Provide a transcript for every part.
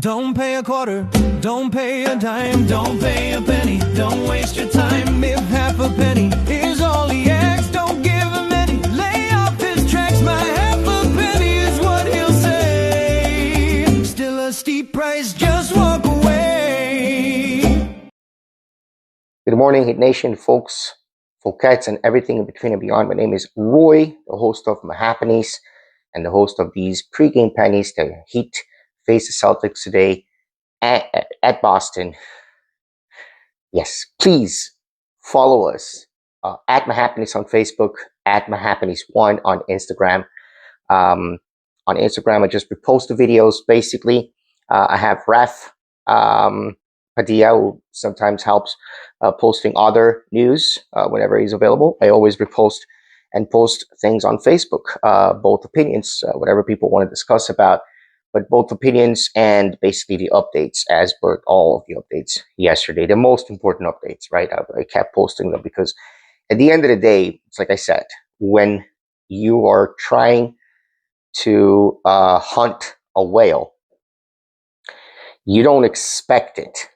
Don't pay a quarter, don't pay a dime, don't pay a penny, don't waste your time. If half a penny is all he asks, don't give him any. Lay off his tracks, my half a penny is what he'll say. Still a steep price, just walk away. Good morning, Hit Nation, folks, folkettes, and everything in between and beyond. My name is Roy, the host of Pennies and the host of these pregame pennies. The Heat face the Celtics today at Boston. Yes, please follow us at Happiness on Facebook, at Happiness1 on Instagram. On Instagram, I just repost the videos. Basically, I have Ref Padilla, who sometimes helps posting other news whenever he's available. I always repost and post things on Facebook, both opinions, whatever people want to discuss about, but both opinions and basically the updates, as per all of the updates yesterday, the most important updates, right? I kept posting them because at the end of the day, it's like I said, when you are trying to hunt a whale, you don't expect it.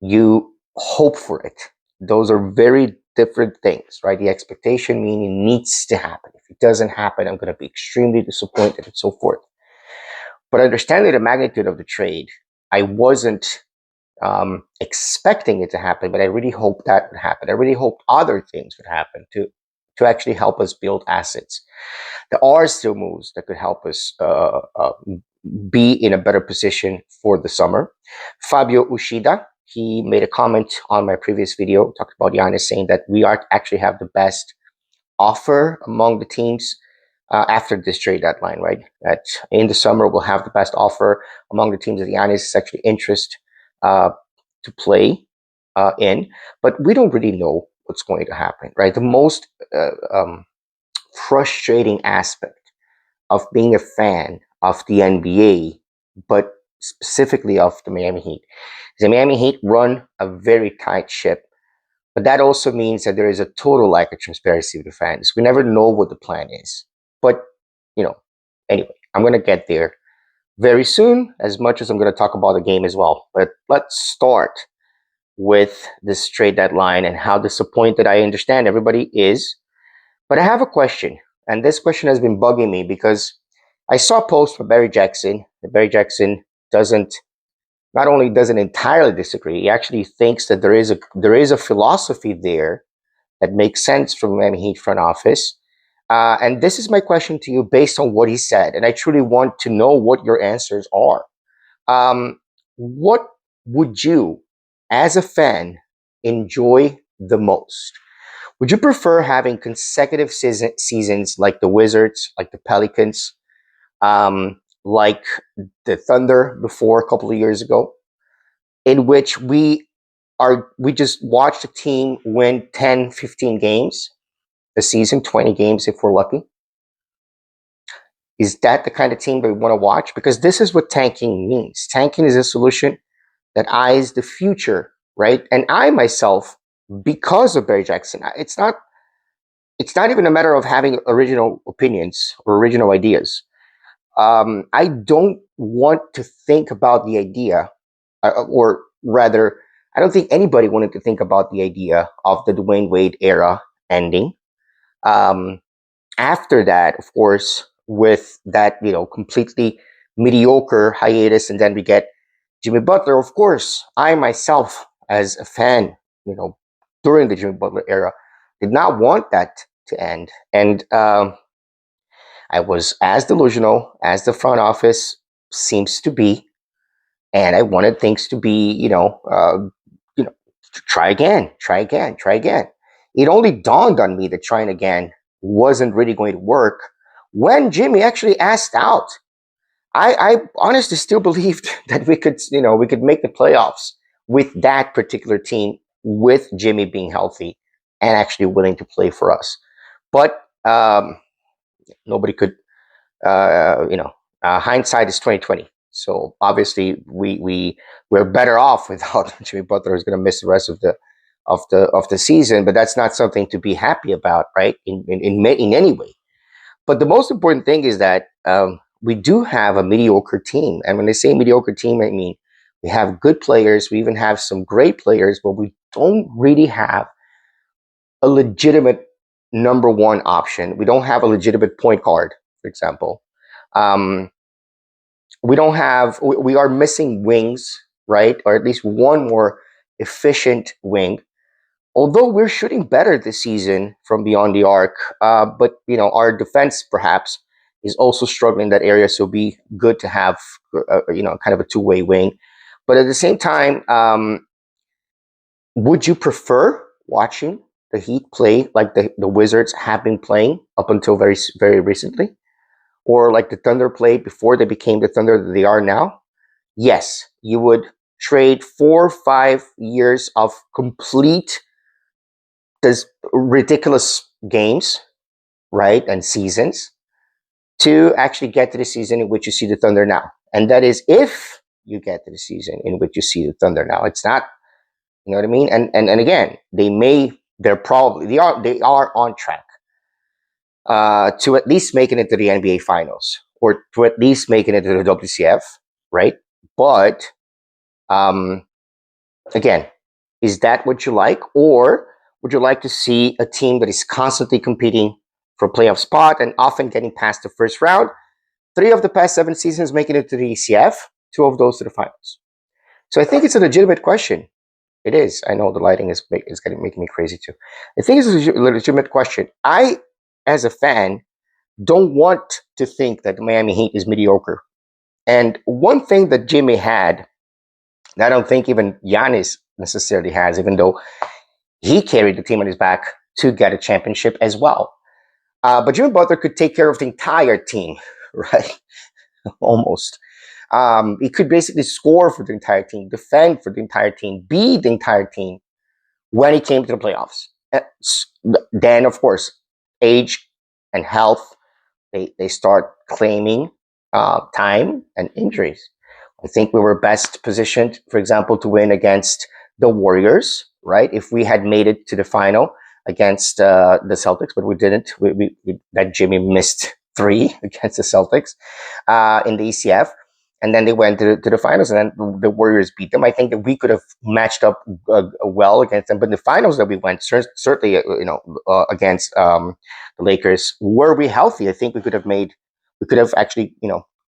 You hope for it. Those are very different things, right? The expectation meaning it needs to happen. If it doesn't happen, I'm going to be extremely disappointed and so forth. But understanding the magnitude of the trade, I wasn't expecting it to happen, but I really hoped that would happen. I really hoped other things would happen to actually help us build assets. There are still moves that could help us be in a better position for the summer. Fabio Ushida, he made a comment on my previous video, talked about Giannis, saying that we actually have the best offer among the teams after this trade deadline, right? That in the summer, we'll have the best offer among the teams that Giannis is actually interested to play in. But we don't really know what's going to happen, right? The most frustrating aspect of being a fan of the NBA, but specifically of the Miami Heat, is the Miami Heat run a very tight ship. But that also means that there is a total lack of transparency with the fans. We never know what the plan is. But, anyway, I'm going to get there very soon, as much as I'm going to talk about the game as well. But let's start with this trade deadline and how disappointed I understand everybody is. But I have a question, and this question has been bugging me because I saw a post from Barry Jackson. Barry Jackson not only doesn't entirely disagree, he actually thinks that there is a philosophy there that makes sense from Miami Heat front office. And this is my question to you based on what he said. And I truly want to know what your answers are. What would you, as a fan, enjoy the most? Would you prefer having consecutive seasons like the Wizards, like the Pelicans, like the Thunder before a couple of years ago, in which we just watched a team win 10, 15 games a season, 20 games if we're lucky? Is that the kind of team that we want to watch? Because this is what tanking means. Tanking is a solution that eyes the future, right? And I myself, because of Barry Jackson, it's not even a matter of having original opinions or original ideas. I don't want to think about the idea, or rather, I don't think anybody wanted to think about the idea of the Dwayne Wade era ending. After that, of course, with that, completely mediocre hiatus, and then we get Jimmy Butler. Of course, I myself, as a fan, during the Jimmy Butler era, did not want that to end. And I was as delusional as the front office seems to be. And I wanted things to be, try again. It only dawned on me that trying again wasn't really going to work when Jimmy actually asked out. I honestly still believed that we could make the playoffs with that particular team, with Jimmy being healthy and actually willing to play for us. But nobody could, hindsight is 2020. So obviously we're better off without Jimmy Butler, who's going to miss the rest of the season. But that's not something to be happy about, right? In any way. But the most important thing is that we do have a mediocre team. And when I say mediocre team, I mean we have good players. We even have some great players, but we don't really have a legitimate number one option. We don't have a legitimate point guard, for example. Um, we don't have, we are missing wings, right? Or at least one more efficient wing. Although we're shooting better this season from beyond the arc, but our defense perhaps is also struggling in that area. So it'd be good to have, kind of a two-way wing. But at the same time, would you prefer watching the Heat play like the Wizards have been playing up until very, very recently? Or like the Thunder played before they became the Thunder that they are now? Yes, you would trade 4 or 5 years of complete this ridiculous games, right, and seasons to actually get to the season in which you see the Thunder now. And that is if you get to the season in which you see the Thunder now. It's not, you know what I mean? And again, they are on track to at least making it to the NBA Finals or to at least making it to the WCF, right? But again, is that what you like, or would you like to see a team that is constantly competing for a playoff spot and often getting past the first round? 3 of the past 7 seasons making it to the ECF, 2 of those to the finals. So I think it's a legitimate question. It is. I know the lighting is making me crazy too. I think it's a legitimate question. I, as a fan, don't want to think that the Miami Heat is mediocre. And one thing that Jimmy had, and I don't think even Giannis necessarily has, even though he carried the team on his back to get a championship as well. But Jimmy Butler could take care of the entire team, right? Almost. He could basically score for the entire team, defend for the entire team, be the entire team when he came to the playoffs. Then, of course, age and health, they start claiming time and injuries. I think we were best positioned, for example, to win against the Warriors, right? If we had made it to the final against the Celtics, but we didn't. That Jimmy missed 3 against the Celtics in the ECF. And then they went to the finals, and then the Warriors beat them. I think that we could have matched up well against them. But in the finals that we went, certainly, against the Lakers, were we healthy? I think we could have actually,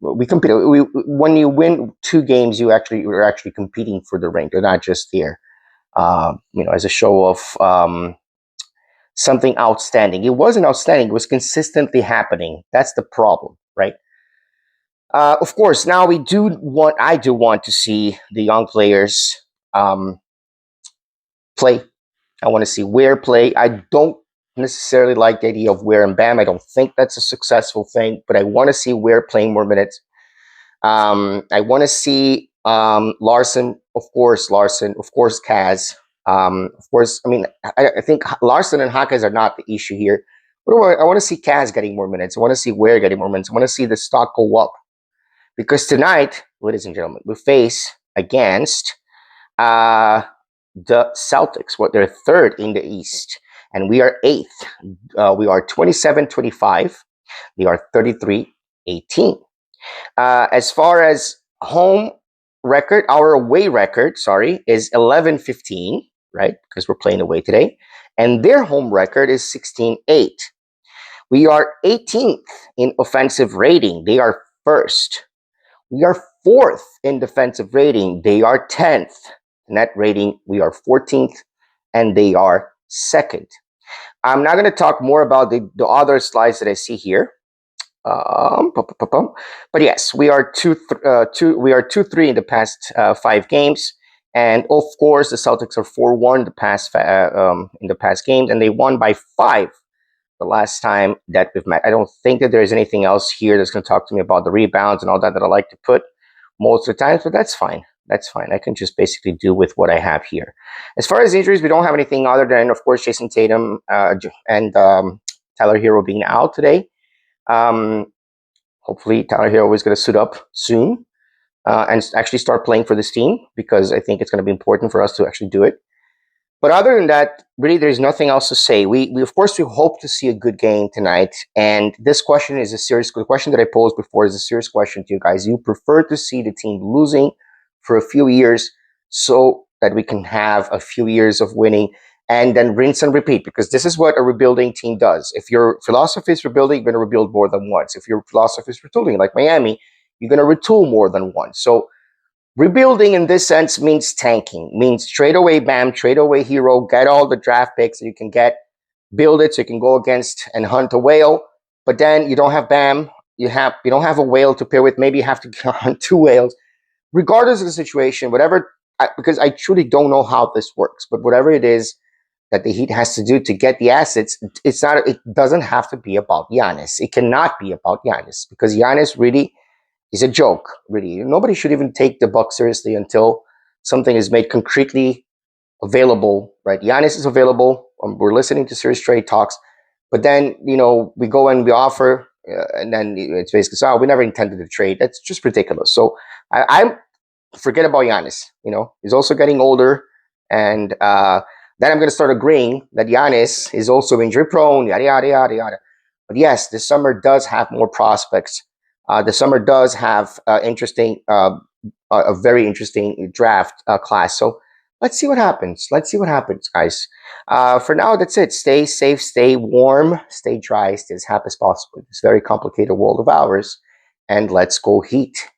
we competed. When you win 2 games, you're actually competing for the ring. You're not just there, as a show of something outstanding. It wasn't outstanding. It was consistently happening. That's the problem, right? Of course, now I do want to see the young players play. I want to see Ware play. I don't necessarily like the idea of Ware and Bam. I don't think that's a successful thing, but I want to see Ware playing more minutes. I want to see Larson, of course, Kaz. Of course, I mean, I think Larson and Hawkins are not the issue here. But I want to see Kaz getting more minutes. I want to see Ware getting more minutes. I want to see the stock go up. Because tonight, ladies and gentlemen, we face against the Celtics. They're 3rd in the East, and we are 8th. We are 27-25. They are 33-18. As far as home record, our away record, is 11-15, right? Because we're playing away today. And their home record is 16-8. We are 18th in offensive rating. They are 1st. We are 4th in defensive rating. They are 10th. Net rating, we are 14th, and they are 2nd. I'm not going to talk more about the other slides that I see here. But yes, we are 2-3 in the past 5 games, and of course the Celtics are 4-1 in the past games, and they won by 5 the last time that we've met. I don't think that there's anything else here that's going to talk to me about the rebounds and all that I like to put most of the times, but that's fine. That's fine. I can just basically do with what I have here. As far as injuries, we don't have anything other than, of course, Jason Tatum and Tyler Hero being out today. Hopefully, Tyler Hero is going to suit up soon and actually start playing for this team, because I think it's going to be important for us to actually do it. But other than that, really, there's nothing else to say. We of course we hope to see a good game tonight. And this question is a serious. The question that I posed before is a serious question to you guys. You prefer to see the team losing for a few years so that we can have a few years of winning and then rinse and repeat, because this is what a rebuilding team does. If your philosophy is rebuilding, you're going to rebuild more than once. If your philosophy is retooling, like Miami, you're going to retool more than once. So rebuilding in this sense means tanking, means trade away Bam, trade away Hero, get all the draft picks that you can get, build it so you can go against and hunt a whale. But then you don't have Bam, you don't have a whale to pair with. Maybe you have to hunt two whales. Regardless of the situation, whatever, because I truly don't know how this works, but whatever it is that the Heat has to do to get the assets, it's not. It doesn't have to be about Giannis. It cannot be about Giannis, because Giannis really is a joke. Really, nobody should even take the Bucks seriously until something is made concretely available. Right? Giannis is available. We're listening to serious trade talks, but then we go and we offer, and then it's basically so we never intended to trade. That's just ridiculous. So I'm forget about Giannis. He's also getting older, and then I'm going to start agreeing that Giannis is also injury prone. Yada yada yada yada. But yes, this summer does have more prospects. The summer does have a very interesting draft class. So let's see what happens. Let's see what happens, guys. For now, that's it. Stay safe, stay warm, stay dry, stay as happy as possible. This very complicated world of ours, and let's go Heat.